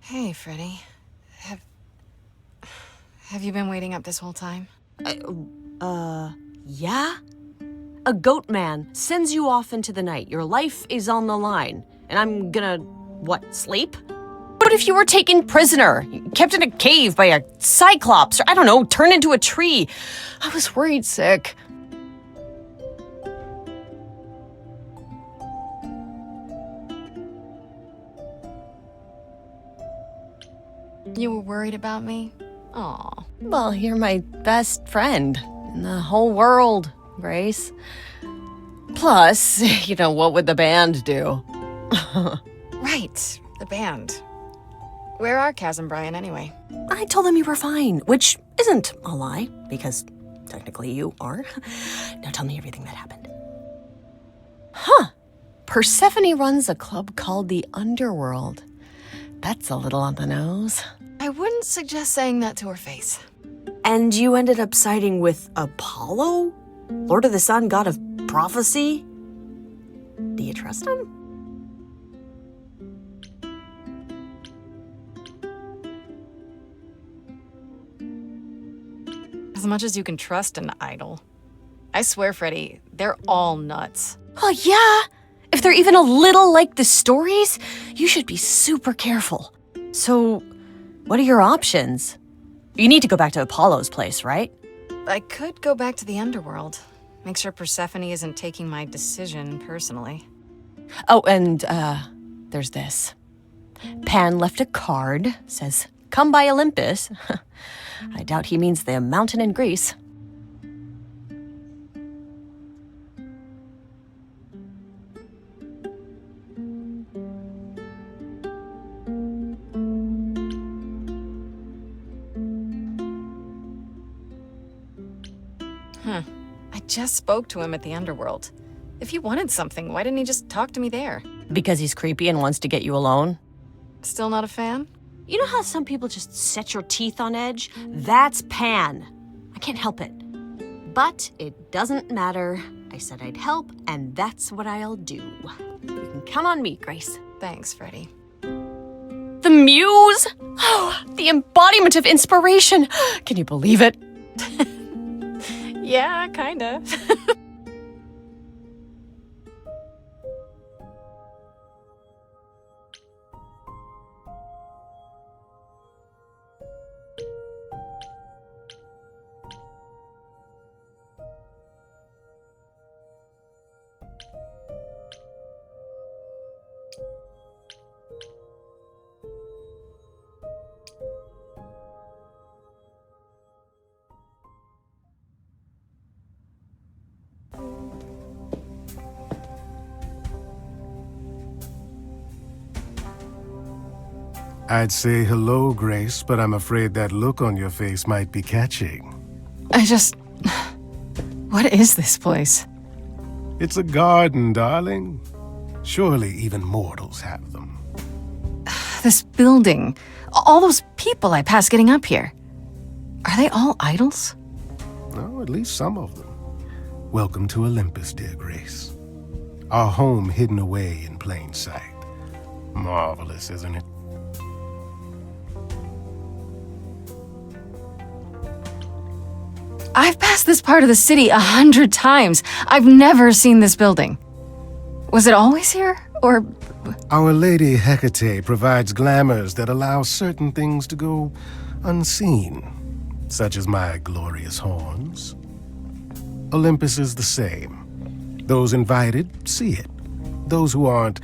Hey, Freddy. Have you been waiting up this whole time? Yeah? A goat man sends you off into the night. Your life is on the line. And I'm gonna, sleep? What if you were taken prisoner, kept in a cave by a cyclops, or I don't know, turned into a tree? I was worried sick. You were worried about me? Aw. Well, you're my best friend in the whole world, Grace. Plus, what would the band do? Right, the band. Where are Kaz and Brian anyway? I told them you were fine, which isn't a lie, because technically you are. Now tell me everything that happened. Huh. Persephone runs a club called the Underworld. That's a little on the nose. I wouldn't suggest saying that to her face. And you ended up siding with Apollo? Lord of the Sun, god of prophecy? Do you trust him? As much as you can trust an idol. I swear, Freddy, they're all nuts. Oh, yeah. If they're even a little like the stories, you should be super careful. So, what are your options? You need to go back to Apollo's place, right? I could go back to the underworld. Make sure Persephone isn't taking my decision personally. Oh, and, there's this. Pan left a card, says, "Come by Olympus." I doubt he means the mountain in Greece. I just spoke to him at the underworld. If he wanted something, why didn't he just talk to me there? Because he's creepy and wants to get you alone? Still not a fan? You know how some people just set your teeth on edge? That's Pan. I can't help it. But it doesn't matter. I said I'd help, and that's what I'll do. You can count on me, Grace. Thanks, Freddy. The muse? Oh, the embodiment of inspiration. Can you believe it? Yeah, kinda. I'd say hello, Grace, but I'm afraid that look on your face might be catching. What is this place? It's a garden, darling. Surely even mortals have them. This building. All those people I pass getting up here. Are they all idols? No, at least some of them. Welcome to Olympus, dear Grace. Our home hidden away in plain sight. Marvelous, isn't it? I've passed this part of the city 100 times. I've never seen this building. Was it always here, or...? Our Lady Hecate provides glamours that allow certain things to go unseen, such as my glorious horns. Olympus is the same. Those invited see it. Those who aren't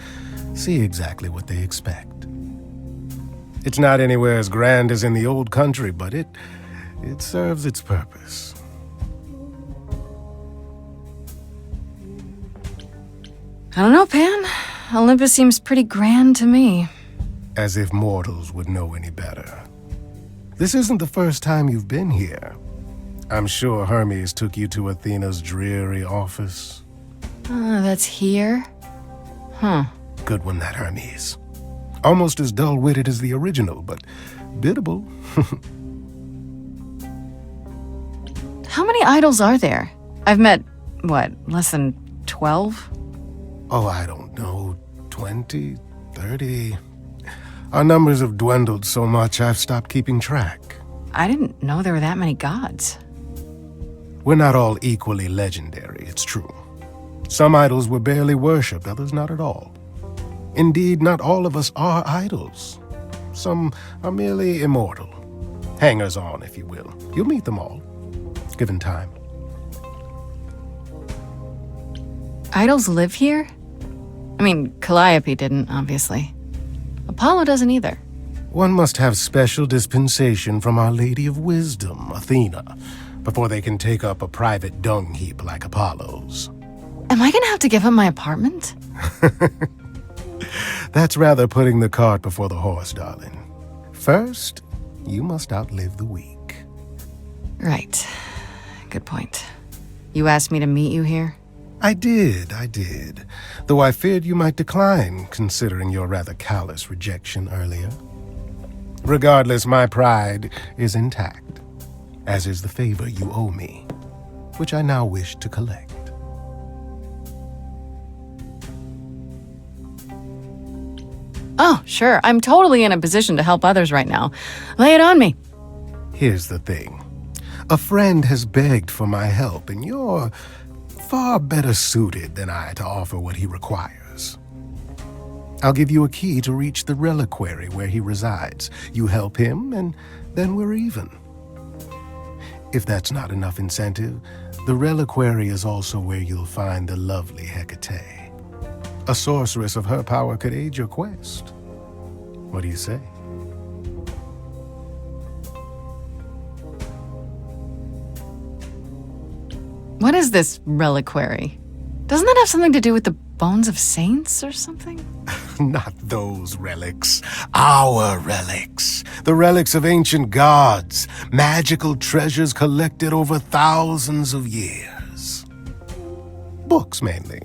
see exactly what they expect. It's not anywhere as grand as in the old country, but it serves its purpose. I don't know, Pan. Olympus seems pretty grand to me. As if mortals would know any better. This isn't the first time you've been here. I'm sure Hermes took you to Athena's dreary office. That's here? Huh. Good one, that Hermes. Almost as dull-witted as the original, but biddable. How many idols are there? I've met, less than 12? Oh, I don't know, 20, 30. Our numbers have dwindled so much I've stopped keeping track. I didn't know there were that many gods. We're not all equally legendary, it's true. Some idols were barely worshipped, others not at all. Indeed, not all of us are idols. Some are merely immortal. Hangers-on, if you will. You'll meet them all, given time. Idols live here? I mean, Calliope didn't, obviously. Apollo doesn't either. One must have special dispensation from Our Lady of Wisdom, Athena, before they can take up a private dung heap like Apollo's. Am I gonna have to give up my apartment? That's rather putting the cart before the horse, darling. First, you must outlive the week. Right. Good point. You asked me to meet you here? I did. Though I feared you might decline, considering your rather callous rejection earlier. Regardless, my pride is intact, as is the favor you owe me, which I now wish to collect. Oh, sure. I'm totally in a position to help others right now. Lay it on me. Here's the thing. A friend has begged for my help, and you're far better suited than I to offer what he requires. I'll give you a key to reach the reliquary where he resides. You help him, and then we're even. If that's not enough incentive, the reliquary is also where you'll find the lovely Hecate. A sorceress of her power could aid your quest. What do you say? What is this reliquary? Doesn't that have something to do with the bones of saints or something? Not those relics. Our relics. The relics of ancient gods. Magical treasures collected over thousands of years. Books, mainly.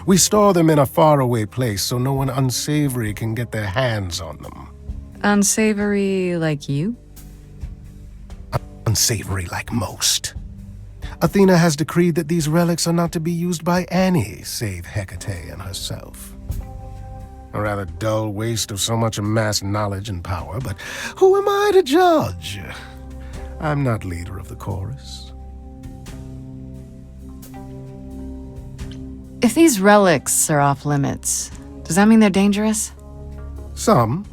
We store them in a faraway place so no one unsavory can get their hands on them. Unsavory like you? Unsavory like most. Athena has decreed that these relics are not to be used by any save Hecate and herself. A rather dull waste of so much amassed knowledge and power, but who am I to judge? I'm not leader of the chorus. If these relics are off limits, does that mean they're dangerous? Some,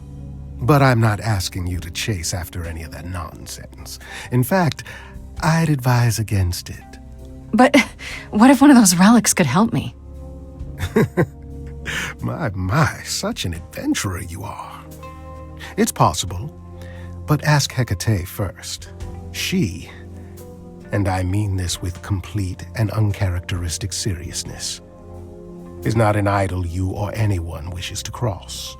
but I'm not asking you to chase after any of that nonsense. In fact, I'd advise against it. But what if one of those relics could help me? My, such an adventurer you are. It's possible, but ask Hecate first. She, and I mean this with complete and uncharacteristic seriousness, is not an idol you or anyone wishes to cross.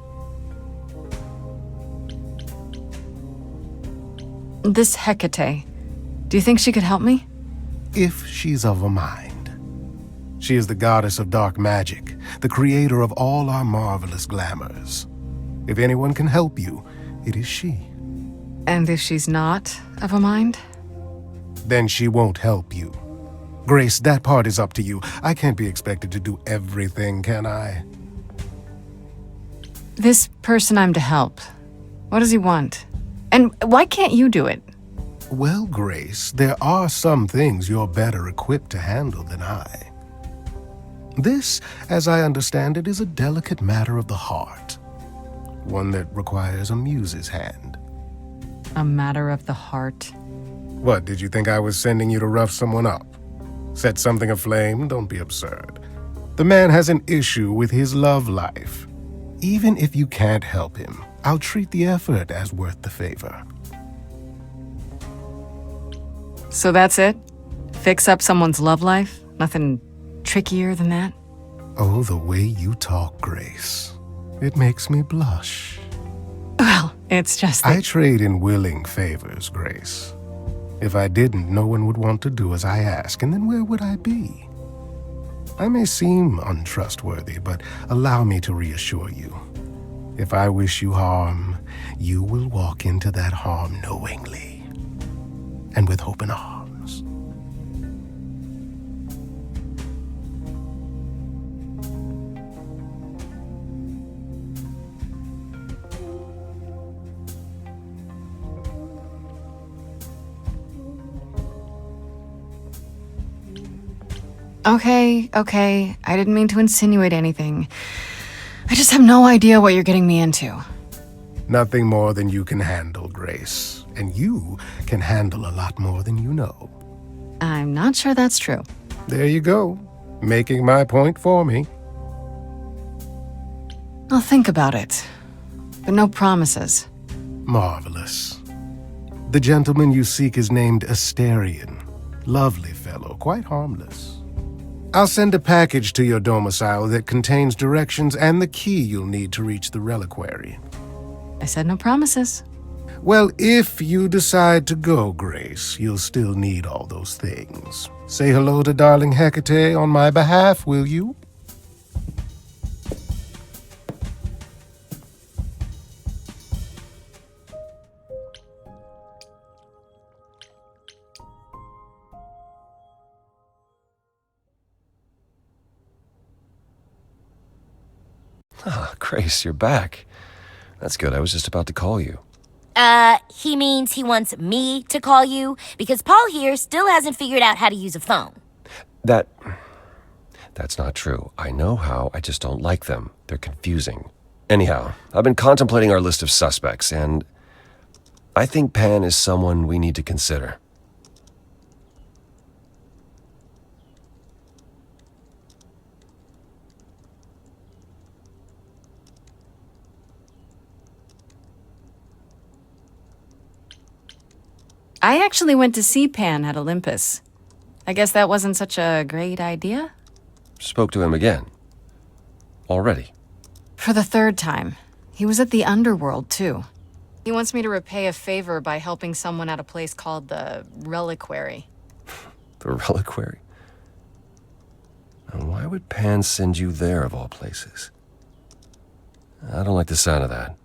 This Hecate, do you think she could help me? If she's of a mind. She is the goddess of dark magic, the creator of all our marvelous glamours. If anyone can help you, it is she. And if she's not of a mind? Then she won't help you. Grace, that part is up to you. I can't be expected to do everything, can I? This person I'm to help, what does he want? And why can't you do it? Well, Grace, there are some things you're better equipped to handle than I. This, as I understand it, is a delicate matter of the heart. One that requires a muse's hand. A matter of the heart. What, did you think I was sending you to rough someone up? Set something aflame? Don't be absurd. The man has an issue with his love life. Even if you can't help him, I'll treat the effort as worth the favor. So that's it? Fix up someone's love life? Nothing trickier than that? Oh, the way you talk, Grace. It makes me blush. Well, it's just that... I trade in willing favors, Grace. If I didn't, no one would want to do as I ask, and then where would I be? I may seem untrustworthy, but allow me to reassure you. If I wish you harm, you will walk into that harm knowingly, and with open arms. Okay. I didn't mean to insinuate anything. I just have no idea what you're getting me into. Nothing more than you can handle, Grace. And you can handle a lot more than you know. I'm not sure that's true. There you go, making my point for me. I'll think about it, but no promises. Marvelous. The gentleman you seek is named Asterion. Lovely fellow, quite harmless. I'll send a package to your domicile that contains directions and the key you'll need to reach the reliquary. I said no promises. Well, if you decide to go, Grace, you'll still need all those things. Say hello to darling Hecate on my behalf, will you? Ah, Grace, you're back. That's good. I was just about to call you. He means he wants me to call you because Paul here still hasn't figured out how to use a phone. That's not true. I know how, I just don't like them. They're confusing. Anyhow, I've been contemplating our list of suspects, and I think Pan is someone we need to consider. I actually went to see Pan at Olympus. I guess that wasn't such a great idea? Spoke to him again. Already. For the third time. He was at the underworld, too. He wants me to repay a favor by helping someone at a place called the Reliquary. The Reliquary? And why would Pan send you there, of all places? I don't like the sound of that.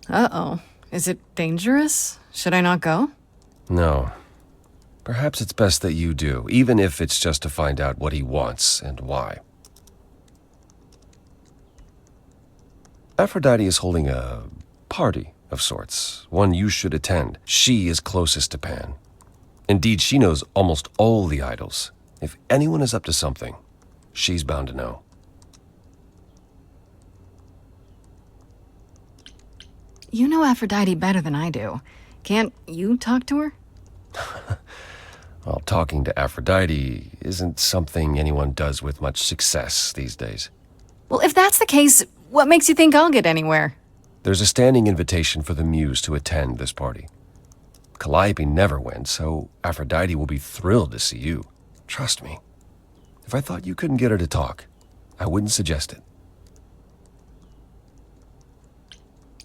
Uh-oh. Is it dangerous? Should I not go? No. Perhaps it's best that you do, even if it's just to find out what he wants and why. Aphrodite is holding a party of sorts, one you should attend. She is closest to Pan. Indeed, she knows almost all the idols. If anyone is up to something, she's bound to know. You know Aphrodite better than I do. Can't you talk to her? Well, talking to Aphrodite isn't something anyone does with much success these days. Well, if that's the case, what makes you think I'll get anywhere? There's a standing invitation for the Muse to attend this party. Calliope never went, so Aphrodite will be thrilled to see you. Trust me. If I thought you couldn't get her to talk, I wouldn't suggest it.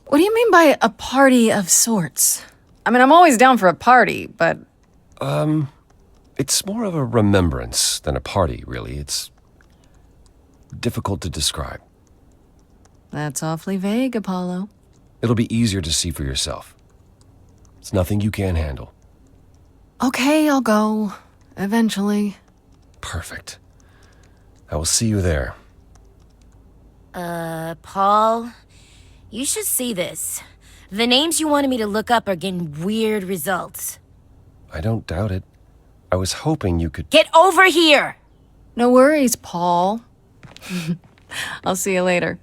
What do you mean by a party of sorts? I mean, I'm always down for a party, but... It's more of a remembrance than a party, really. It's difficult to describe. That's awfully vague, Apollo. It'll be easier to see for yourself. It's nothing you can't handle. Okay, I'll go. Eventually. Perfect. I will see you there. Paul, you should see this. The names you wanted me to look up are getting weird results. I don't doubt it. I was hoping you could... Get over here! No worries, Paul. I'll see you later.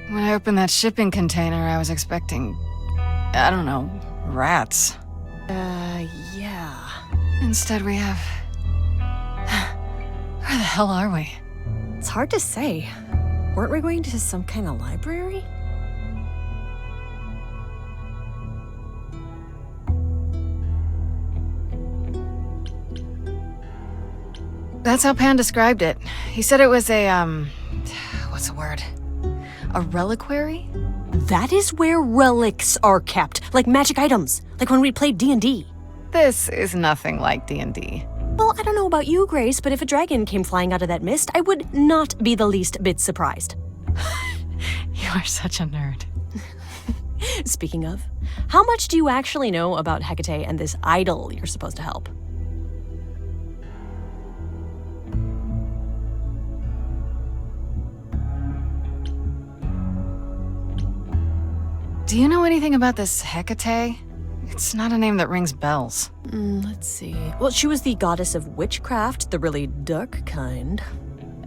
When I opened that shipping container, I was expecting, I don't know, rats. Yeah. Instead we have... Where the hell are we? It's hard to say. Weren't we going to some kind of library? That's how Pan described it. He said it was a, what's the word? A reliquary? That is where relics are kept, like magic items, like when we played D&D. This is nothing like D&D. Well, I don't know about you, Grace, but if a dragon came flying out of that mist, I would not be the least bit surprised. You are such a nerd. Speaking of, how much do you actually know about Hecate and this idol you're supposed to help? Do you know anything about this Hecate? It's not a name that rings bells. Let's see. Well, she was the goddess of witchcraft, the really dark kind.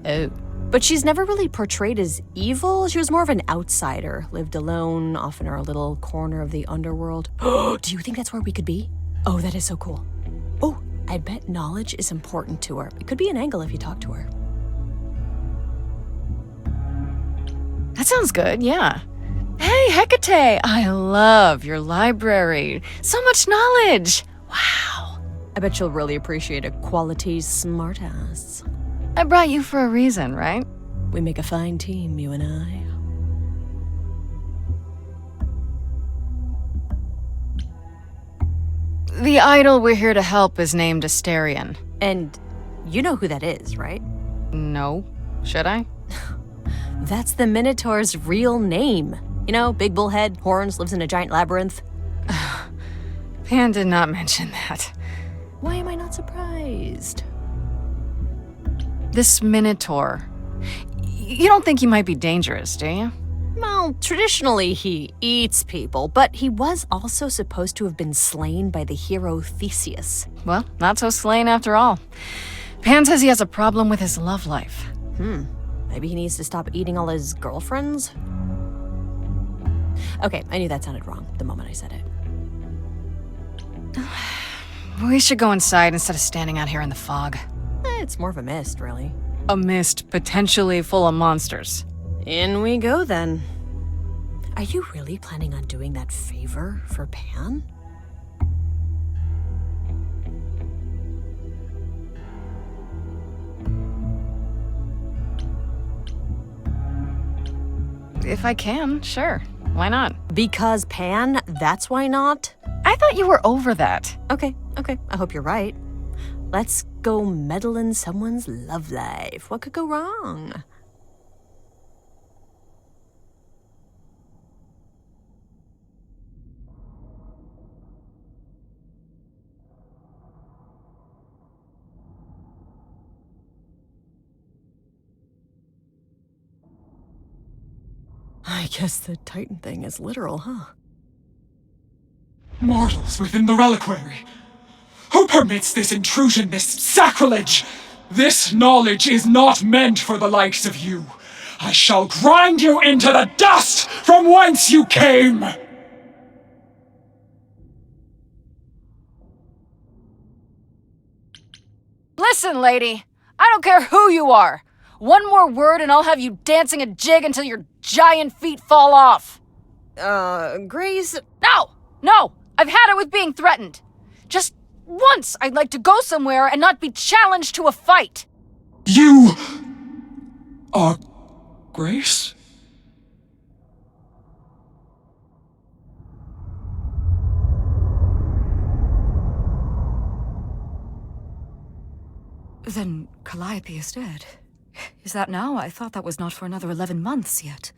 Oh. But she's never really portrayed as evil. She was more of an outsider, lived alone, off in her little corner of the underworld. Do you think that's where we could be? Oh, that is so cool. Oh, I bet knowledge is important to her. It could be an angle if you talk to her. That sounds good, yeah. Hey, Hecate! I love your library. So much knowledge! Wow. I bet you'll really appreciate a quality smartass. I brought you for a reason, right? We make a fine team, you and I. The idol we're here to help is named Asterion. And you know who that is, right? No. Should I? That's the Minotaur's real name. You know, big bullhead, horns, lives in a giant labyrinth. Pan did not mention that. Why am I not surprised? This Minotaur. You don't think he might be dangerous, do you? Well, traditionally he eats people, but he was also supposed to have been slain by the hero Theseus. Well, not so slain after all. Pan says he has a problem with his love life. Maybe he needs to stop eating all his girlfriends? Okay, I knew that sounded wrong the moment I said it. We should go inside instead of standing out here in the fog. It's more of a mist, really. A mist potentially full of monsters. In we go, then. Are you really planning on doing that favor for Pan? If I can, sure. Why not? Because Pan, that's why not? I thought you were over that. Okay, I hope you're right. Let's go meddle in someone's love life. What could go wrong? I guess the Titan thing is literal, huh? Mortals within the reliquary. Who permits this intrusion, this sacrilege? This knowledge is not meant for the likes of you. I shall grind you into the dust from whence you came! Listen, lady. I don't care who you are. One more word and I'll have you dancing a jig until your giant feet fall off. Grace... No! I've had it with being threatened. Just once I'd like to go somewhere and not be challenged to a fight. You... are... Grace? Then Calliope is dead. Is that now? I thought that was not for another 11 months yet.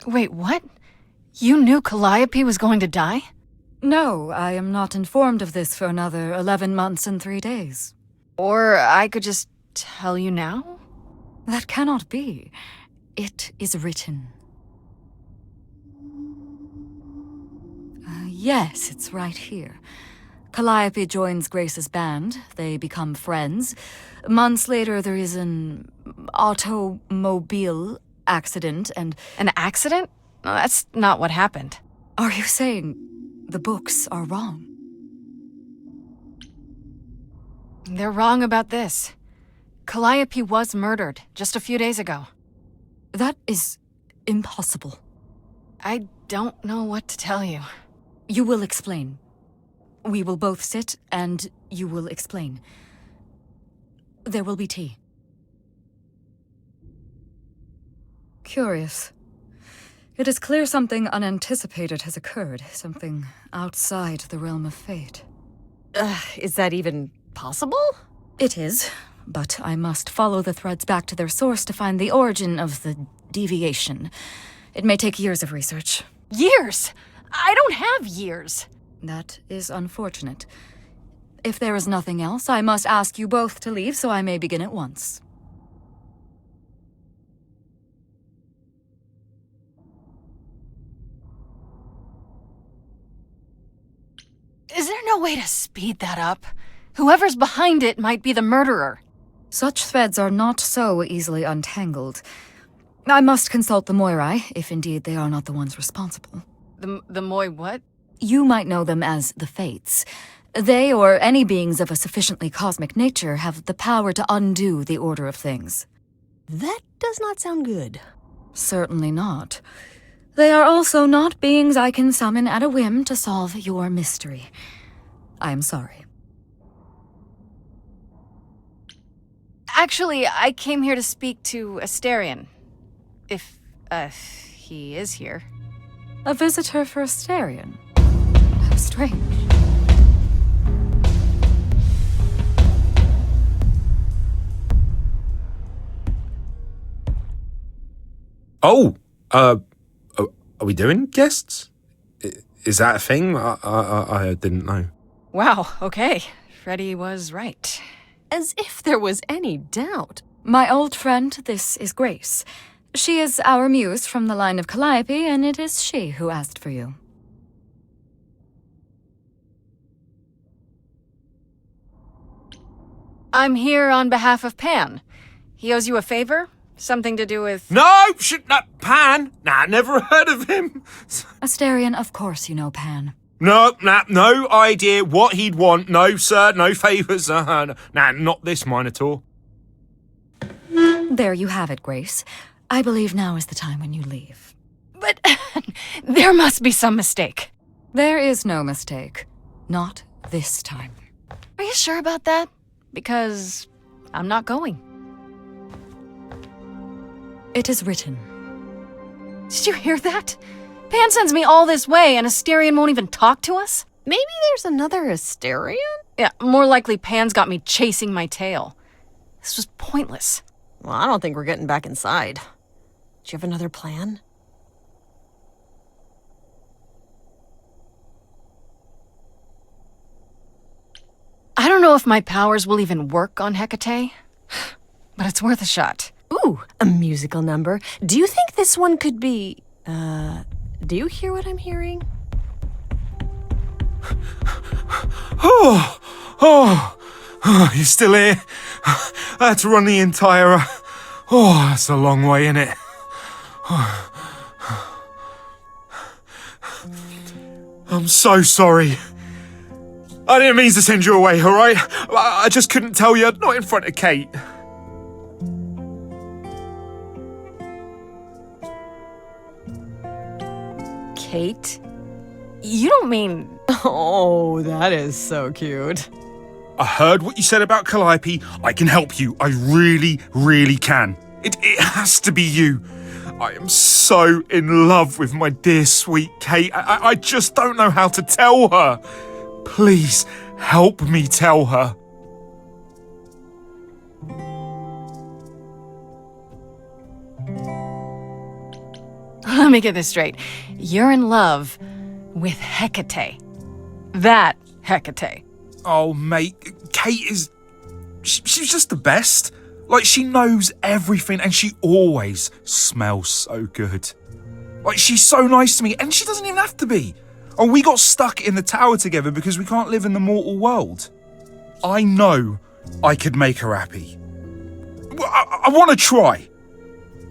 Wait, what? You knew Calliope was going to die? No, I am not informed of this for another 11 months and 3 days. Or I could just tell you now? That cannot be. It is written. Yes, it's right here. Calliope joins Grace's band. They become friends. Months later, there is an automobile accident and... An accident? No, that's not what happened. Are you saying the books are wrong? They're wrong about this. Calliope was murdered just a few days ago. That is impossible. I don't know what to tell you. You will explain. We will both sit, and you will explain. There will be tea. Curious. It is clear something unanticipated has occurred, something outside the realm of fate. Is that even possible? It is, but I must follow the threads back to their source to find the origin of the deviation. It may take years of research. Years? I don't have years. That is unfortunate. If there is nothing else, I must ask you both to leave so I may begin at once. Is there no way to speed that up? Whoever's behind it might be the murderer. Such threads are not so easily untangled. I must consult the Moirai, if indeed they are not the ones responsible. The Moi what? You might know them as the Fates. They, or any beings of a sufficiently cosmic nature, have the power to undo the order of things. That does not sound good. Certainly not. They are also not beings I can summon at a whim to solve your mystery. I am sorry. Actually, I came here to speak to Asterion. If, he is here. A visitor for Asterion? How strange. Oh, are we doing guests? Is that a thing? I didn't know. Wow, okay. Freddy was right. As if there was any doubt. My old friend, this is Grace. She is our muse from the line of Calliope, and it is she who asked for you. I'm here on behalf of Pan. He owes you a favor? Something to do with... No, Pan. Nah, never heard of him. Asterion, of course you know Pan. No idea what he'd want. No, sir, no favours. Nah, not this Minotaur. There you have it, Grace. I believe now is the time when you leave. But there must be some mistake. There is no mistake. Not this time. Are you sure about that? Because I'm not going. It is written. Did you hear that? Pan sends me all this way and Asterion won't even talk to us? Maybe there's another Asterion? Yeah, more likely Pan's got me chasing my tail. This was pointless. Well, I don't think we're getting back inside. Do you have another plan? I don't know if my powers will even work on Hecate, but it's worth a shot. Ooh, a musical number. Do you think this one could be... do you hear what I'm hearing? Oh, you're still here? I had to run the entire... that's a long way, innit? I'm so sorry. I didn't mean to send you away, alright? I just couldn't tell you, not in front of Kate. Kate? You don't mean... Oh, that is so cute. I heard what you said about Calliope. I can help you. I really, really can. It has to be you. I am so in love with my dear sweet Kate. I just don't know how to tell her. Please, help me tell her. Let me get this straight. You're in love with Hecate. That Hecate. Oh, mate, Kate is... She's just the best. Like, she knows everything and she always smells so good. Like, she's so nice to me and she doesn't even have to be. Oh, we got stuck in the tower together because we can't live in the mortal world. I know I could make her happy. I want to try.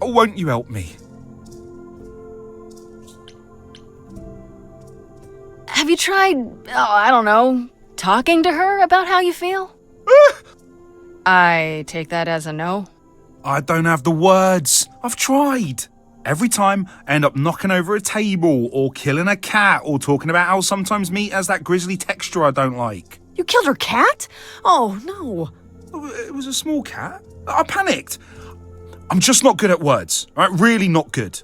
Won't you help me? Have you tried, I don't know, talking to her about how you feel? I take that as a no. I don't have the words. I've tried. Every time I end up knocking over a table or killing a cat or talking about how sometimes meat has that grisly texture I don't like. You killed her cat? Oh, no. It was a small cat. I panicked. I'm just not good at words, all right? Really not good.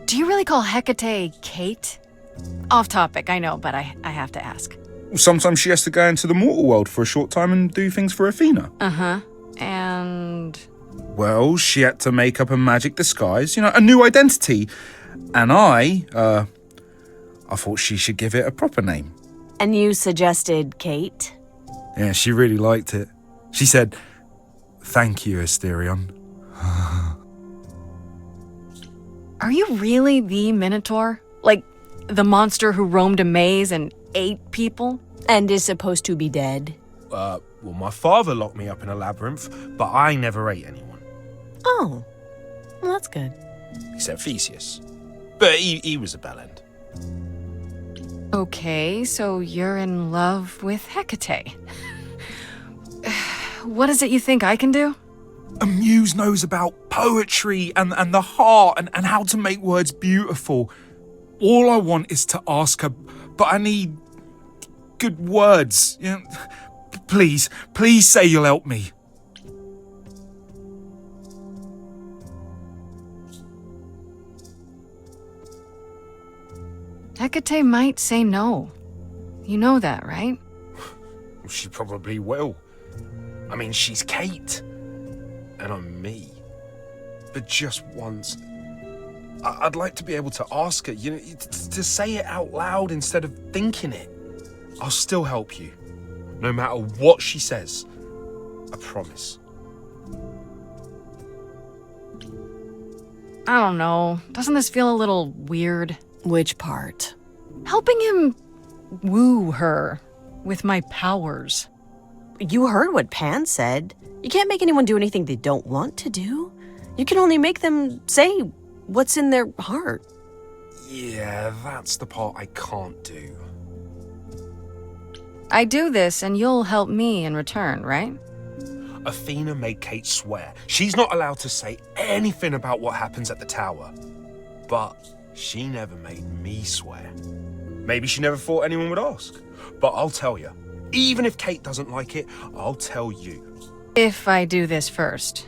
Do you really call Hecate Kate? Off topic, I know, but I have to ask. Sometimes she has to go into the mortal world for a short time and do things for Athena. Uh-huh. And... Well, she had to make up a magic disguise, a new identity. And I thought she should give it a proper name. And you suggested Kate? Yeah, she really liked it. She said, "Thank you, Asterion." Are you really the Minotaur? Like, the monster who roamed a maze and ate people? And is supposed to be dead? Well, my father locked me up in a labyrinth, but I never ate anyone. Oh, well, that's good. Except Theseus. But he was a bellend. Okay, so you're in love with Hecate. What is it you think I can do? A muse knows about poetry and the heart and how to make words beautiful. All I want is to ask her, but I need good words. Please say you'll help me. Hecate might say no. You know that, right? She probably will. I mean, she's Kate. And I'm me. But just once, I'd like to be able to ask her, to say it out loud instead of thinking it. I'll still help you, no matter what she says. I promise. I don't know. Doesn't this feel a little weird? Which part? Helping him woo her with my powers. You heard what Pan said. You can't make anyone do anything they don't want to do. You can only make them say what's in their heart. Yeah, that's the part I can't do. I do this and you'll help me in return, right? Athena made Kate swear she's not allowed to say anything about what happens at the tower. But she never made me swear. Maybe she never thought anyone would ask. But I'll tell you, even if Kate doesn't like it, I'll tell you. If I do this first.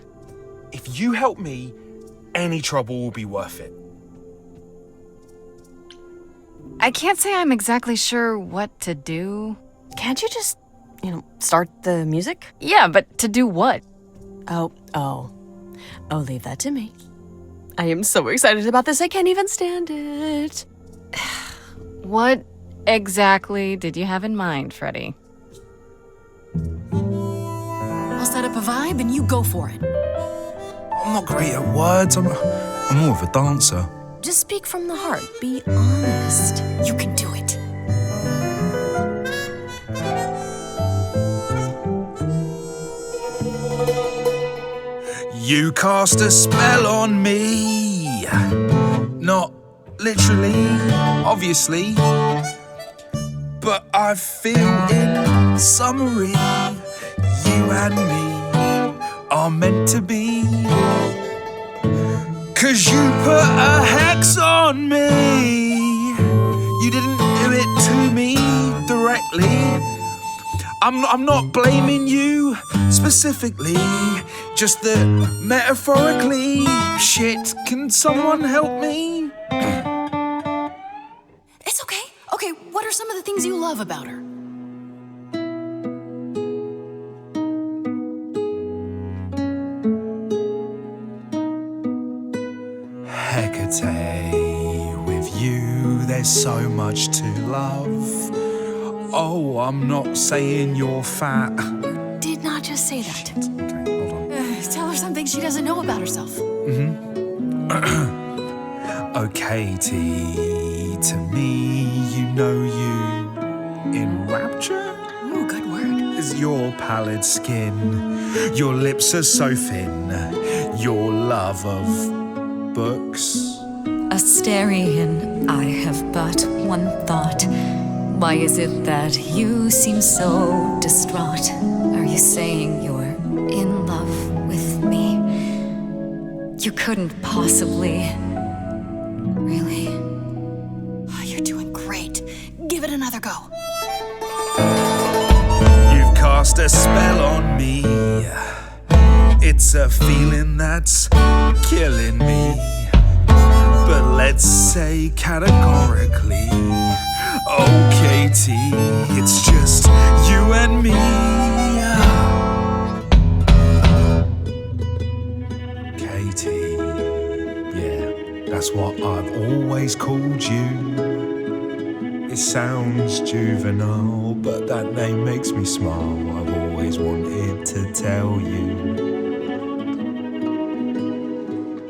If you help me, any trouble will be worth it. I can't say I'm exactly sure what to do. Can't you just, start the music? Yeah, but to do what? Oh, leave that to me. I am so excited about this, I can't even stand it. What exactly did you have in mind, Freddy? I'll set up a vibe and you go for it. I'm not great at words. I'm more of a dancer. Just speak from the heart. Be honest. You can do it. You cast a spell on me. Not literally, obviously. But I feel in summary, you and me are meant to be. 'Cause you put a hex on me. You didn't do it to me directly. I'm not blaming you specifically, just that metaphorically. Shit, can someone help me? It's okay. Okay, what are some of the things you love about her? Hecate, with you there's so much to love. Oh, I'm not saying you're fat. Did not just say that. Okay, hold on. Tell her something she doesn't know about herself. Oh, Katie, to me, you in rapture? Ooh, good word. Is your pallid skin, your lips are so thin, your love of books. Asterion, I have but one thought. Why is it that you seem so distraught? Are you saying you're in love with me? You couldn't possibly. Really? Oh, you're doing great. Give it another go. You've cast a spell on me. It's a feeling that's killing me. But let's say categorically, oh Katie, it's just you and me. Katie, yeah, that's what I've always called you. It sounds juvenile, but that name makes me smile. I've always wanted to tell you.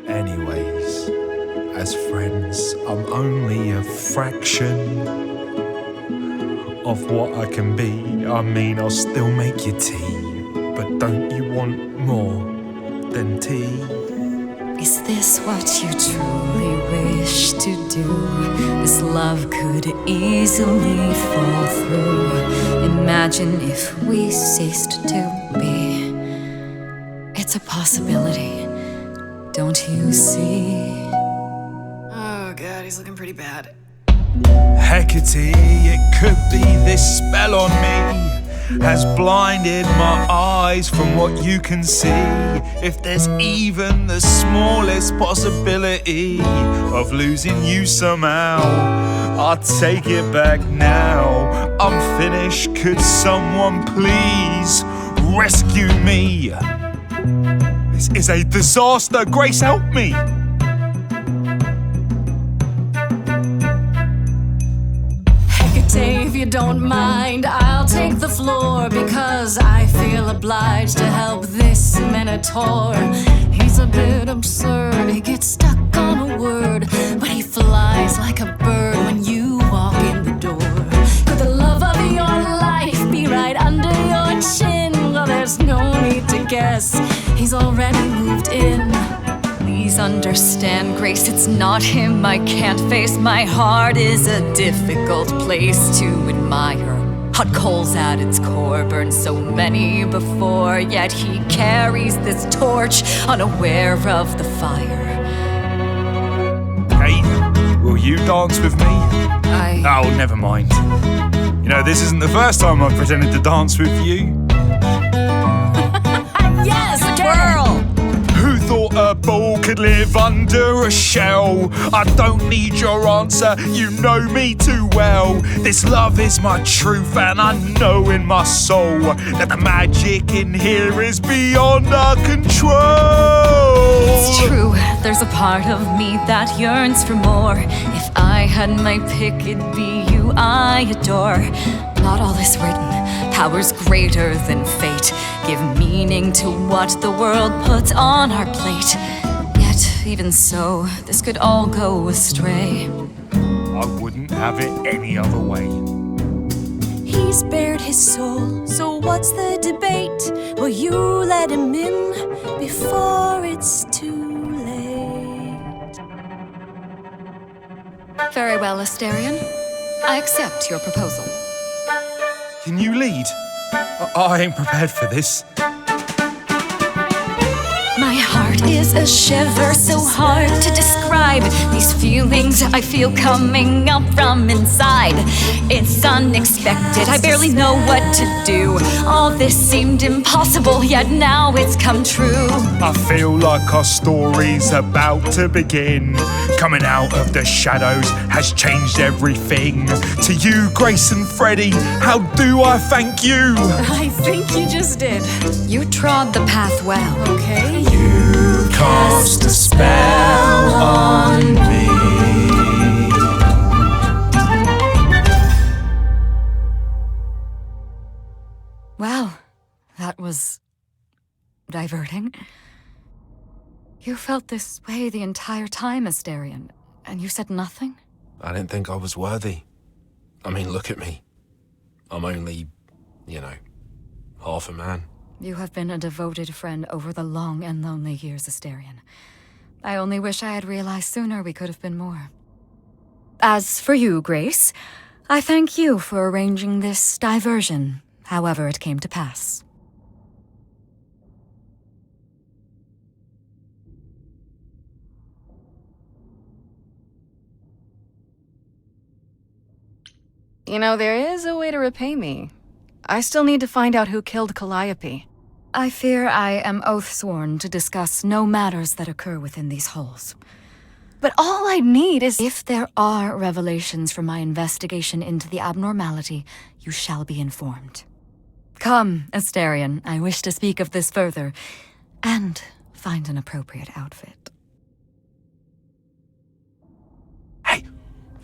Anyways, as friends, I'm only a fraction of what I can be. I mean, I'll still make you tea, but don't you want more than tea? Is this what you truly wish to do? This love could easily fall through. Imagine if we ceased to be. It's a possibility, don't you see? Oh god, he's looking pretty bad. Hecate, it could be this spell on me has blinded my eyes from what you can see. If there's even the smallest possibility of losing you somehow, I'll take it back now. I'm finished, could someone please rescue me? This is a disaster, Grace, help me! If you don't mind, I'll take the floor because I feel obliged to help this minotaur. He's a bit absurd, he gets stuck on a word, but he flies like a bird when you walk in the door. Could the love of your life be right under your chin? Well, there's no need to guess, he's already moved in. Please understand, Grace, it's not him I can't face. My heart is a difficult place to admire. Hot coals at its core, burned so many before, yet he carries this torch, unaware of the fire. Hey, will you dance with me? Oh, never mind. You know, this isn't the first time I've pretended to dance with you. Yes, Twirl! Who thought a ball could live under a shell? I don't need your answer, you know me too well. This love is my truth and I know in my soul that the magic in here is beyond our control. It's true, there's a part of me that yearns for more. If I had my pick, it'd be you I adore. Not all is written, powers greater than fate give meaning to what the world puts on our plate. Yet, even so, this could all go astray. I wouldn't have it any other way. he's bared his soul, so what's the debate? Will you let him in before it's too late? Very well, Asterion. I accept your proposal. Can you lead? I ain't prepared for this. My heart is a shiver, so hard to describe. These feelings I feel coming up from inside. It's unexpected, I barely know what to do. All this seemed impossible, yet now it's come true. I feel like our story's about to begin. Coming out of the shadows has changed everything. To you, Grace and Freddie, how do I thank you? I think you just did. You trod the path well. Okay. You cast a spell on me. Well, that was diverting. You felt this way the entire time, Asterion, and you said nothing? I didn't think I was worthy. I mean, look at me. I'm only, half a man. You have been a devoted friend over the long and lonely years, Asterion. I only wish I had realized sooner we could have been more. As for you, Grace, I thank you for arranging this diversion, however it came to pass. You know, there is a way to repay me. I still need to find out who killed Calliope. I fear I am oath-sworn to discuss no matters that occur within these halls. But all I need is... If there are revelations from my investigation into the abnormality, you shall be informed. Come, Asterion, I wish to speak of this further, and find an appropriate outfit. Hey,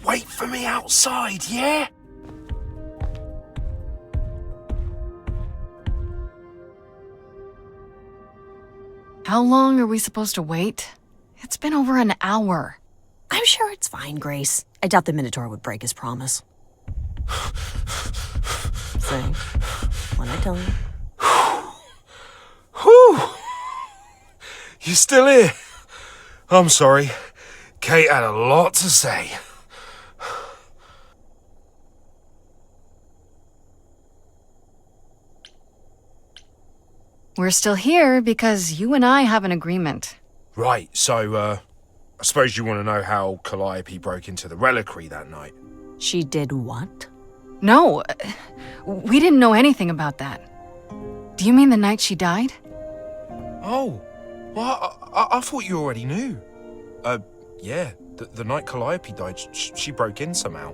wait for me outside, yeah? How long are we supposed to wait? It's been over an hour. I'm sure it's fine, Grace. I doubt the Minotaur would break his promise. Say, when I tell you. Whew! You still here? I'm sorry. Kate had a lot to say. We're still here because you and I have an agreement. Right, so, I suppose you want to know how Calliope broke into the reliquary that night. She did what? No, we didn't know anything about that. Do you mean the night she died? Oh, well, I thought you already knew. Yeah, the night Calliope died, she broke in somehow.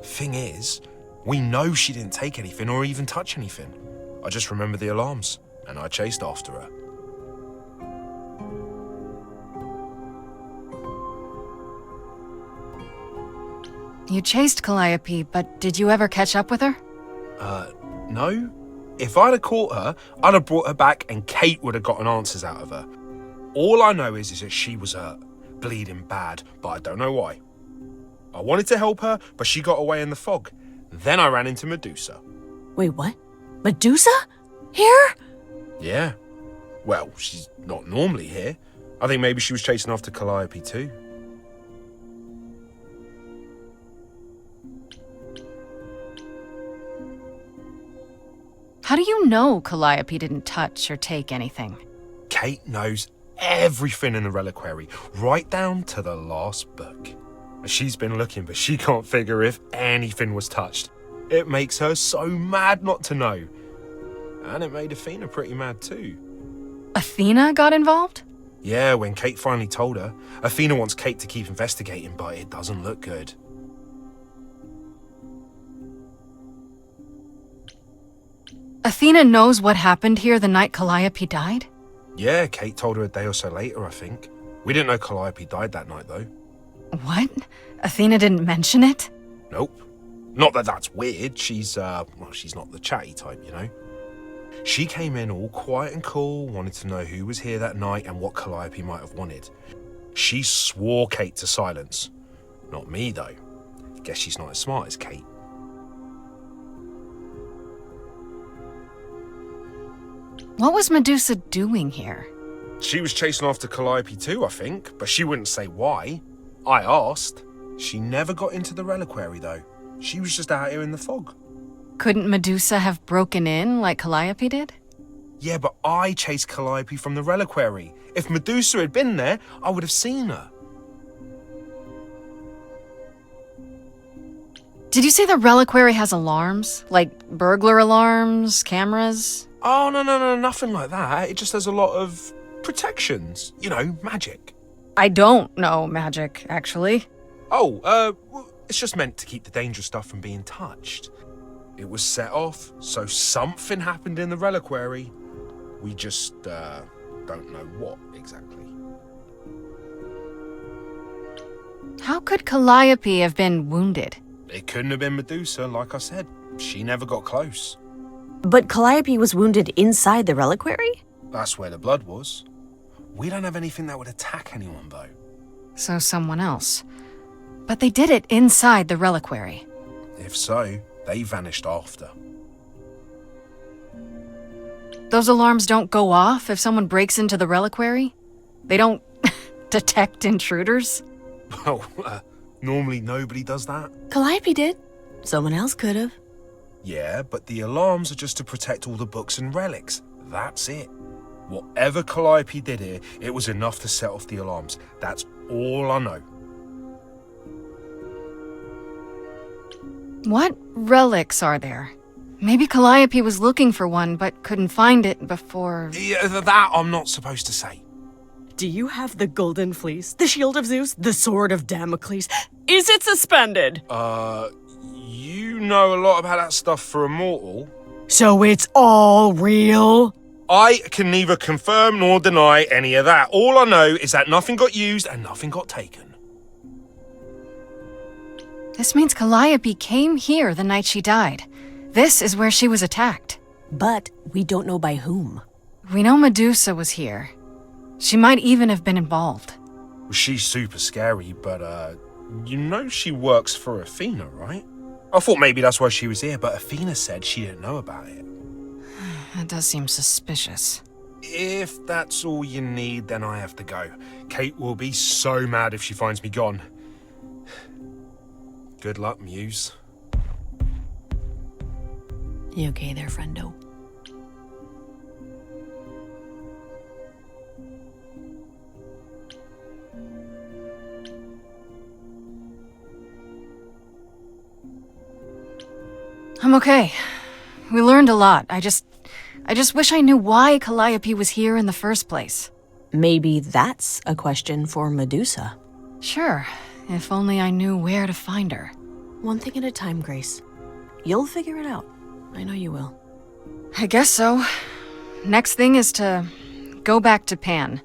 Thing is, we know she didn't take anything or even touch anything. I just remember the alarms, and I chased after her. You chased Calliope, but did you ever catch up with her? No. If I'd have caught her, I'd have brought her back and Kate would have gotten answers out of her. All I know is that she was hurt, bleeding bad, but I don't know why. I wanted to help her, but she got away in the fog. Then I ran into Medusa. Wait, what? Medusa? Here? Yeah. Well, she's not normally here. I think maybe she was chasing after Calliope too. How do you know Calliope didn't touch or take anything? Kate knows everything in the reliquary, right down to the last book. She's been looking, but she can't figure if anything was touched. It makes her so mad not to know. And it made Athena pretty mad too. Athena got involved? Yeah, when Kate finally told her, Athena wants Kate to keep investigating, but it doesn't look good. Athena knows what happened here the night Calliope died? Yeah, Kate told her a day or so later, I think. We didn't know Calliope died that night, though. What? Athena didn't mention it? Nope. Not that that's weird. She's not the chatty type, you know. She came in all quiet and cool, wanted to know who was here that night and what Calliope might have wanted. She swore Kate to silence. Not me, though. Guess she's not as smart as Kate. What was Medusa doing here? She was chasing after Calliope too, I think, but she wouldn't say why. I asked. She never got into the reliquary, though. She was just out here in the fog. Couldn't Medusa have broken in like Calliope did? Yeah, but I chased Calliope from the reliquary. If Medusa had been there, I would have seen her. Did you say the reliquary has alarms? Like burglar alarms, cameras? Oh, no, nothing like that. It just has a lot of protections. You know, magic. I don't know magic, actually. Oh, it's just meant to keep the dangerous stuff from being touched. It was set off, so something happened in the reliquary. We just, don't know what exactly. How could Calliope have been wounded? It couldn't have been Medusa, like I said. She never got close. But Calliope was wounded inside the reliquary? That's where the blood was. We don't have anything that would attack anyone, though. So someone else. But they did it inside the reliquary. If so, they vanished after. Those alarms don't go off if someone breaks into the reliquary? They don't detect intruders? Well, normally nobody does that. Calliope did. Someone else could have. Yeah, but the alarms are just to protect all the books and relics. That's it. Whatever Calliope did here, it was enough to set off the alarms. That's all I know. What relics are there? Maybe Calliope was looking for one, but couldn't find it before... Yeah, that I'm not supposed to say. Do you have the golden fleece, the shield of Zeus, the sword of Damocles? Is it suspended? You know a lot about that stuff for a mortal. So it's all real? I can neither confirm nor deny any of that. All I know is that nothing got used and nothing got taken. This means Calliope came here the night she died. This is where she was attacked. But we don't know by whom. We know Medusa was here. She might even have been involved. She's super scary, but, you know she works for Athena, right? I thought maybe that's why she was here, but Athena said she didn't know about it. That does seem suspicious. If that's all you need, then I have to go. Kate will be so mad if she finds me gone. Good luck, Muse. You okay there, friendo? I'm okay. We learned a lot. I just wish I knew why Calliope was here in the first place. Maybe that's a question for Medusa. Sure, if only I knew where to find her. One thing at a time, Grace. You'll figure it out. I know you will. I guess so. Next thing is to go back to Pan.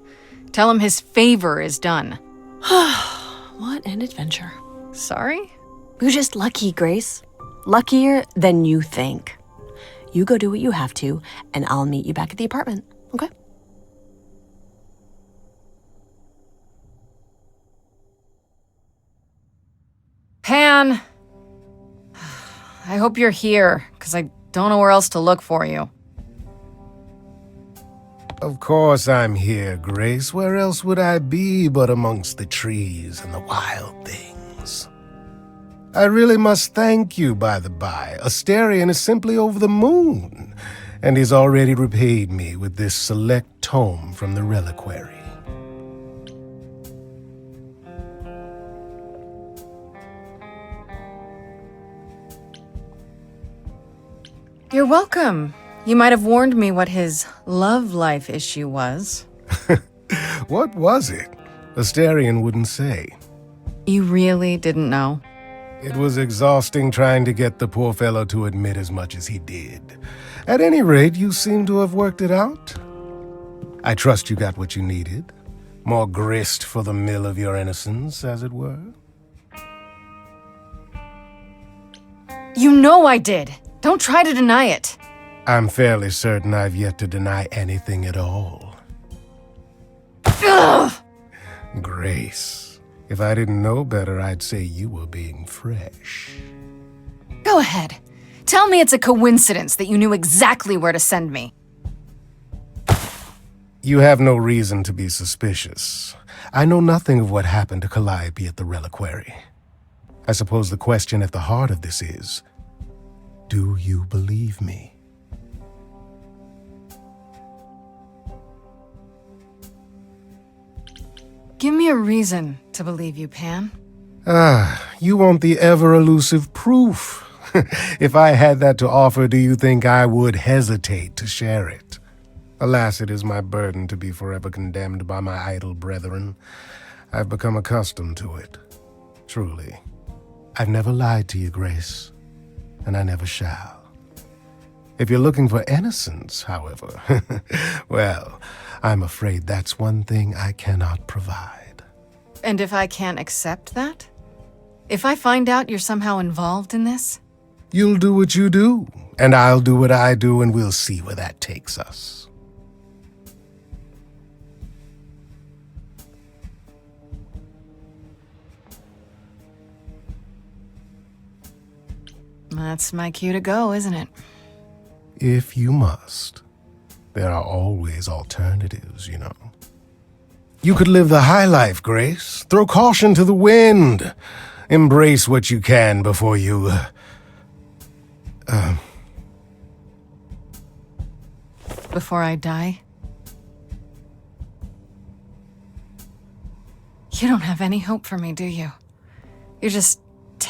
Tell him his favor is done. What an adventure. Sorry? You're just lucky, Grace. Luckier than you think. You go do what you have to, and I'll meet you back at the apartment, okay? Pan! I hope you're here, because I don't know where else to look for you. Of course I'm here, Grace. Where else would I be but amongst the trees and the wild things? I really must thank you, by the by. Asterion is simply over the moon, and he's already repaid me with this select tome from the reliquary. You're welcome. You might have warned me what his love life issue was. What was it? Asterion wouldn't say. You really didn't know? It was exhausting trying to get the poor fellow to admit as much as he did. At any rate, you seem to have worked it out. I trust you got what you needed. More grist for the mill of your innocence, as it were. You know I did! Don't try to deny it! I'm fairly certain I've yet to deny anything at all. Ugh! Grace, if I didn't know better, I'd say you were being fresh. Go ahead. Tell me it's a coincidence that you knew exactly where to send me. You have no reason to be suspicious. I know nothing of what happened to Calliope at the reliquary. I suppose the question at the heart of this is, do you believe me? Give me a reason to believe you, Pan. You want the ever-elusive proof. If I had that to offer, do you think I would hesitate to share it? Alas, it is my burden to be forever condemned by my idle brethren. I've become accustomed to it. Truly. I've never lied to you, Grace, and I never shall. If you're looking for innocence, however, well, I'm afraid that's one thing I cannot provide. And if I can't accept that? If I find out you're somehow involved in this? You'll do what you do, and I'll do what I do, and we'll see where that takes us. That's my cue to go, isn't it? If you must. There are always alternatives, you know. You could live the high life, Grace. Throw caution to the wind. Embrace what you can before you... Before I die? You don't have any hope for me, do you? You're just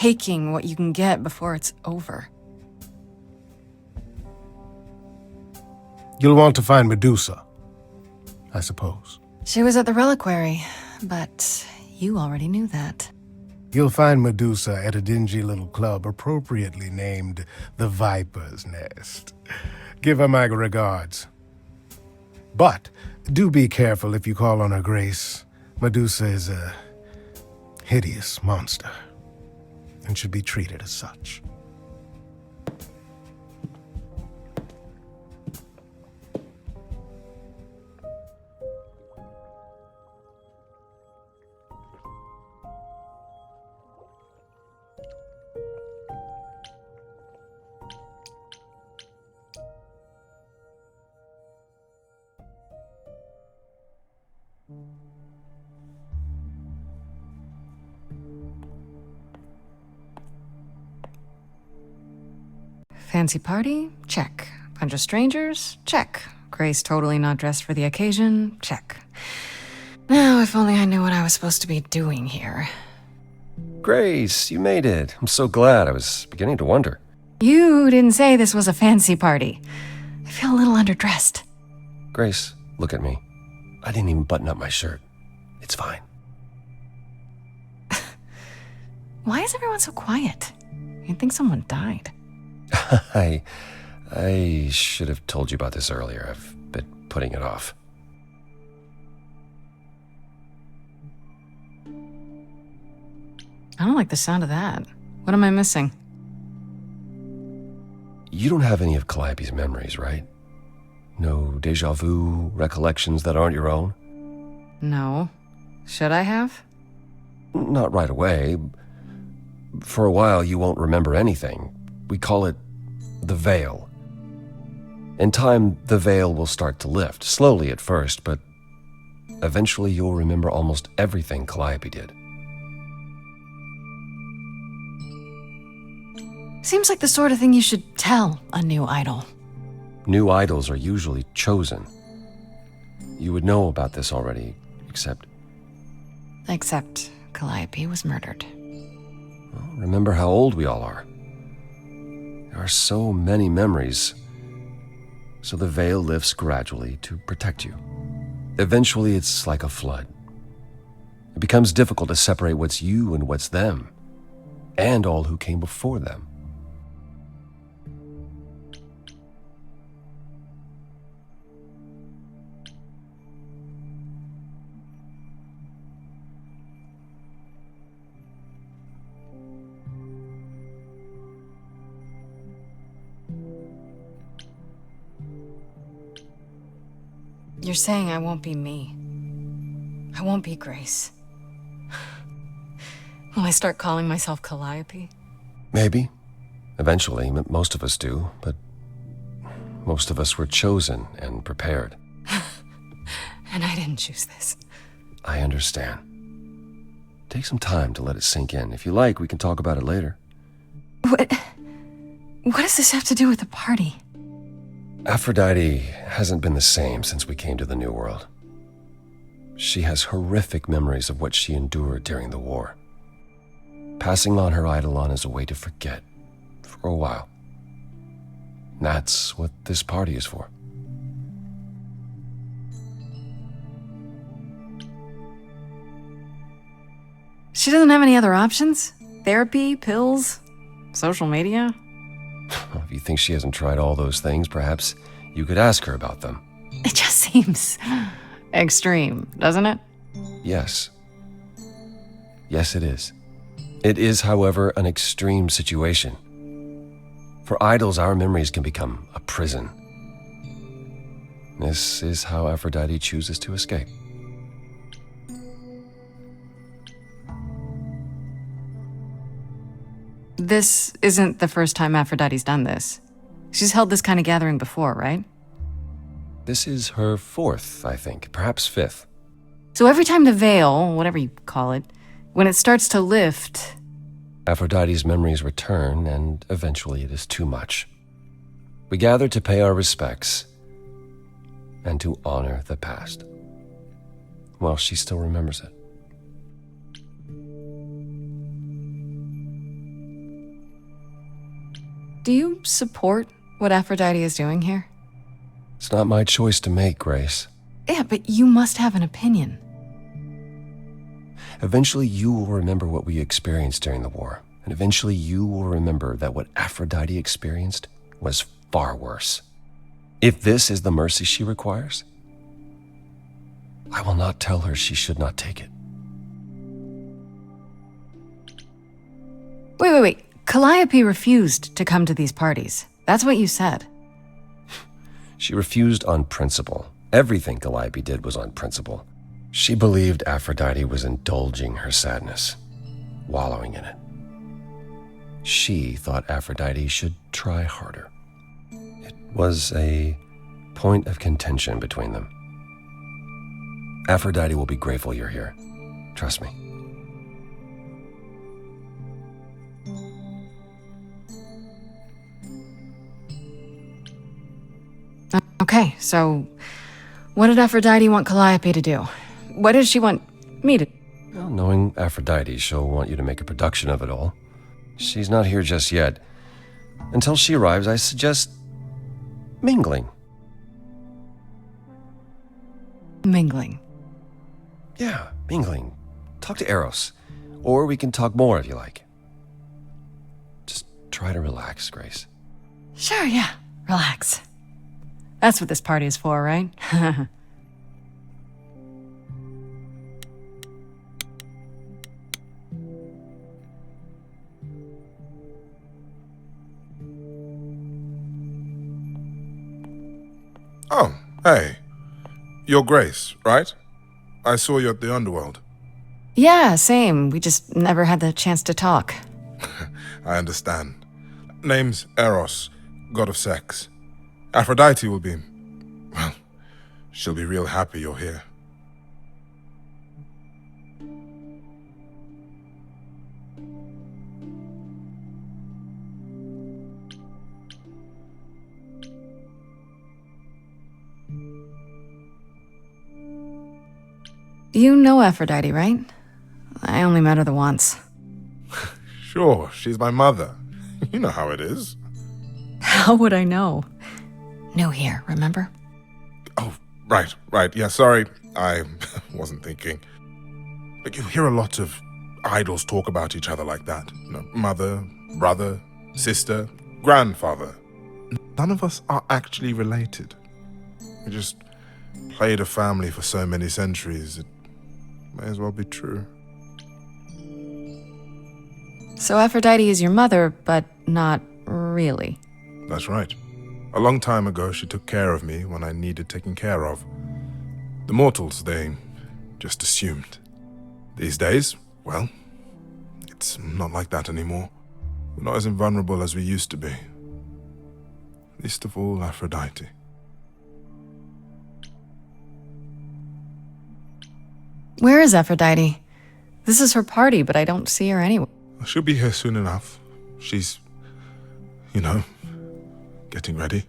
taking what you can get before it's over. You'll want to find Medusa, I suppose. She was at the reliquary, but you already knew that. You'll find Medusa at a dingy little club appropriately named the Viper's Nest. Give her my regards. But do be careful if you call on her grace. Medusa is a hideous monster and should be treated as such. Fancy party? Check. Bunch of strangers? Check. Grace totally not dressed for the occasion? Check. Now, if only I knew what I was supposed to be doing here. Grace, you made it. I'm so glad. I was beginning to wonder. You didn't say this was a fancy party. I feel a little underdressed. Grace, look at me. I didn't even button up my shirt. It's fine. Why is everyone so quiet? You'd think someone died. I should have told you about this earlier. I've been putting it off. I don't like the sound of that. What am I missing? You don't have any of Calliope's memories, right? No deja vu, recollections that aren't your own? No. Should I have? Not right away. For a while, you won't remember anything. We call it the veil. In time, the veil will start to lift, slowly at first, but eventually you'll remember almost everything Calliope did. Seems like the sort of thing you should tell a new idol. New idols are usually chosen. You would know about this already, except Calliope was murdered. well, remember how old we all are. There are so many memories, so the veil lifts gradually to protect you. Eventually, it's like a flood. It becomes difficult to separate what's you and what's them, and all who came before them. You're saying I won't be me. I won't be Grace. Will I start calling myself Calliope? Maybe. Eventually, most of us do, but most of us were chosen and prepared. And I didn't choose this. I understand. Take some time to let it sink in. If you like, we can talk about it later. What does this have to do with the party? Aphrodite hasn't been the same since we came to the New World. She has horrific memories of what she endured during the war. Passing on her eidolon is a way to forget, for a while. That's what this party is for. She doesn't have any other options? Therapy, pills, social media? If you think she hasn't tried all those things, perhaps you could ask her about them. It just seems extreme, doesn't it? Yes. Yes, it is. It is, however, an extreme situation. For idols, our memories can become a prison. This is how Aphrodite chooses to escape. This isn't the first time Aphrodite's done this. She's held this kind of gathering before, right? This is her fourth, I think, perhaps fifth. So every time the veil, whatever you call it, when it starts to lift, Aphrodite's memories return, and eventually it is too much. We gather to pay our respects and to honor the past. Well, she still remembers it. Do you support what Aphrodite is doing here? It's not my choice to make, Grace. Yeah, but you must have an opinion. Eventually, you will remember what we experienced during the war. And eventually, you will remember that what Aphrodite experienced was far worse. If this is the mercy she requires, I will not tell her she should not take it. Wait. Calliope refused to come to these parties. That's what you said. She refused on principle. Everything Calliope did was on principle. She believed Aphrodite was indulging her sadness, wallowing in it. She thought Aphrodite should try harder. It was a point of contention between them. Aphrodite will be grateful you're here. Trust me. Okay, so what did Aphrodite want Calliope to do? What did she want me to... Well, knowing Aphrodite, she'll want you to make a production of it all. She's not here just yet. Until she arrives, I suggest mingling. Mingling. Yeah, mingling. Talk to Eros. Or we can talk more if you like. Just try to relax, Grace. Sure, yeah. Relax. That's what this party is for, right? Oh, hey. You're Grace, right? I saw you at the Underworld. Yeah, same. We just never had the chance to talk. I understand. Name's Eros, god of sex. Aphrodite will be... well, she'll be real happy you're here. You know Aphrodite, right? I only met her the once. Sure, she's my mother. You know how it is. How would I know? New here, remember? Oh, right. Yeah, sorry. I wasn't thinking. But you hear a lot of idols talk about each other like that. You know, mother, brother, sister, grandfather. None of us are actually related. We just played a family for so many centuries. It may as well be true. So Aphrodite is your mother, but not really. That's right. A long time ago, she took care of me when I needed taking care of. The mortals, they just assumed. These days, well, it's not like that anymore. We're not as invulnerable as we used to be. Least of all, Aphrodite. Where is Aphrodite? This is her party, but I don't see her anywhere. She'll be here soon enough. She's, you know, getting ready.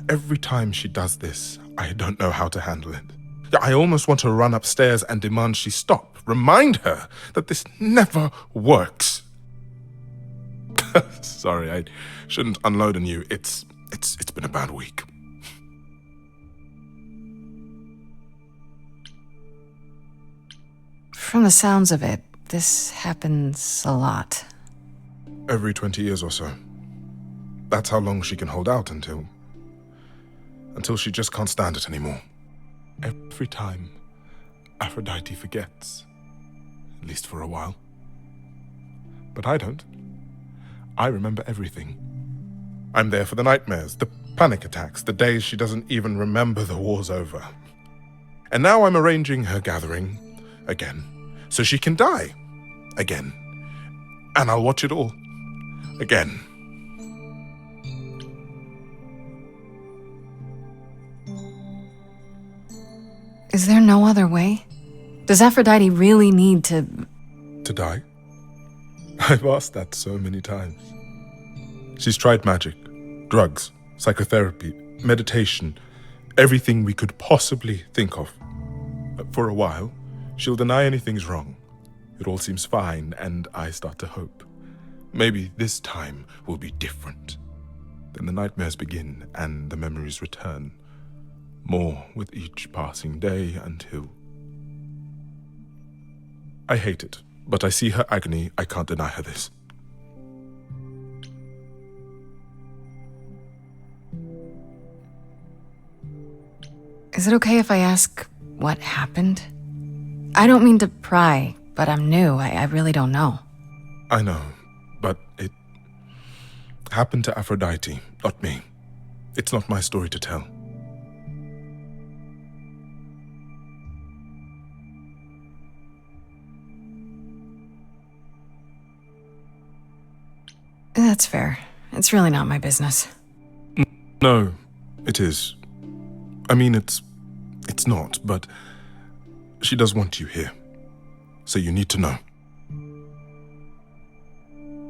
Every time she does this, I don't know how to handle it. I almost want to run upstairs and demand she stop. Remind her that this never works. Sorry, I shouldn't unload on you. It's been a bad week. From the sounds of it, this happens a lot. Every 20 years or so. That's how long she can hold out until she just can't stand it anymore. Every time, Aphrodite forgets. At least for a while. But I don't. I remember everything. I'm there for the nightmares, the panic attacks, the days she doesn't even remember the war's over. And now I'm arranging her gathering again, so she can die again. And I'll watch it all again. Is there no other way? Does Aphrodite really need to... To die? I've asked that so many times. She's tried magic, drugs, psychotherapy, meditation, everything we could possibly think of. But for a while, she'll deny anything's wrong. It all seems fine, and I start to hope. Maybe this time will be different. Then the nightmares begin, and the memories return. More with each passing day until... I hate it, but I see her agony. I can't deny her this. Is it okay if I ask what happened? I don't mean to pry, but I'm new. I really don't know. I know, but it happened to Aphrodite, not me. It's not my story to tell. That's fair. It's really not my business. No, it is. I mean, it's not, but she does want you here. So you need to know.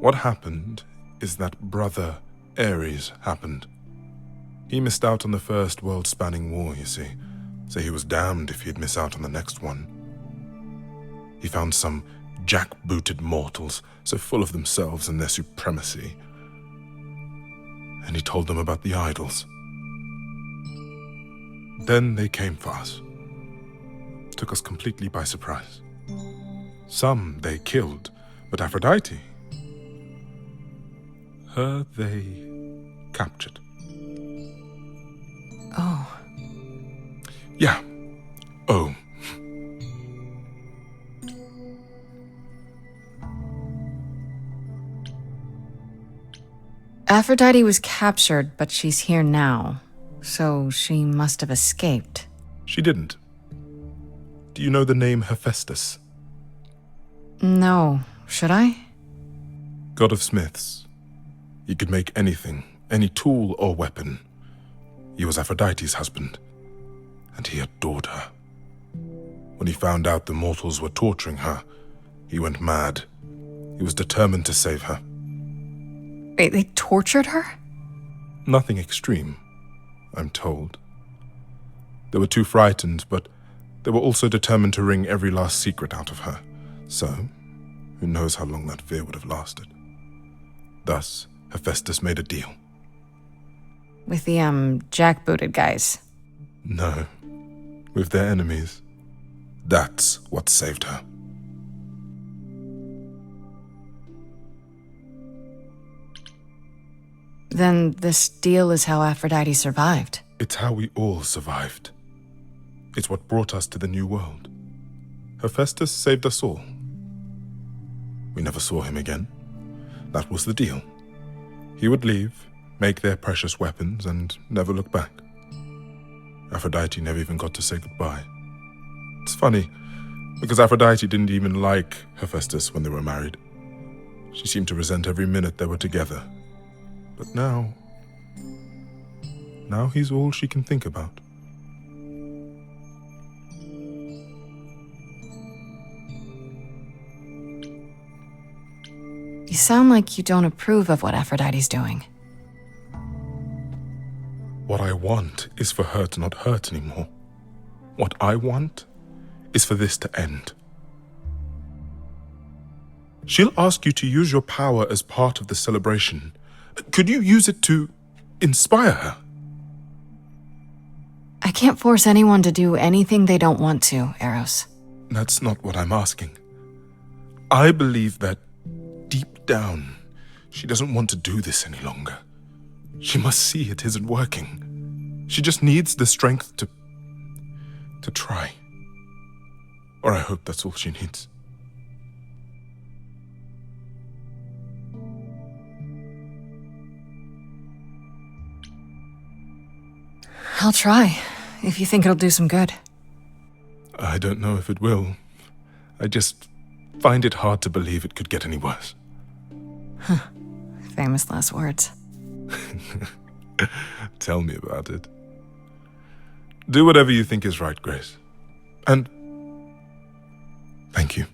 What happened is that Brother Ares happened. He missed out on the first world-spanning war, you see, so he was damned if he'd miss out on the next one. He found some jack-booted mortals, so full of themselves and their supremacy, and he told them about the idols. Then they came for us. Took us completely by surprise. Some they killed, but Aphrodite, her they captured. Oh. Yeah. Oh. Aphrodite was captured, but she's here now. So she must have escaped. She didn't. Do you know the name Hephaestus? No. Should I? God of smiths. He could make anything, any tool or weapon. He was Aphrodite's husband, and he adored her. When he found out the mortals were torturing her, he went mad. He was determined to save her. Wait, they tortured her? Nothing extreme, I'm told. They were too frightened, but they were also determined to wring every last secret out of her. So, who knows how long that fear would have lasted. Thus, Hephaestus made a deal. With the, jackbooted guys. No, with their enemies. That's what saved her. Then this deal is how Aphrodite survived. It's how we all survived. It's what brought us to the new world. Hephaestus saved us all. We never saw him again. That was the deal. He would leave, make their precious weapons, and never look back. Aphrodite never even got to say goodbye. It's funny, because Aphrodite didn't even like Hephaestus when they were married. She seemed to resent every minute they were together. But now he's all she can think about. You sound like you don't approve of what Aphrodite's doing. What I want is for her to not hurt anymore. What I want is for this to end. She'll ask you to use your power as part of the celebration. Could you use it to inspire her? I can't force anyone to do anything they don't want to, Eros. That's not what I'm asking. I believe that deep down, she doesn't want to do this any longer. She must see it isn't working. She just needs the strength to try. Or I hope that's all she needs. I'll try, if you think it'll do some good. I don't know if it will. I just find it hard to believe it could get any worse. Famous last words. Tell me about it. Do whatever you think is right, Grace. And thank you.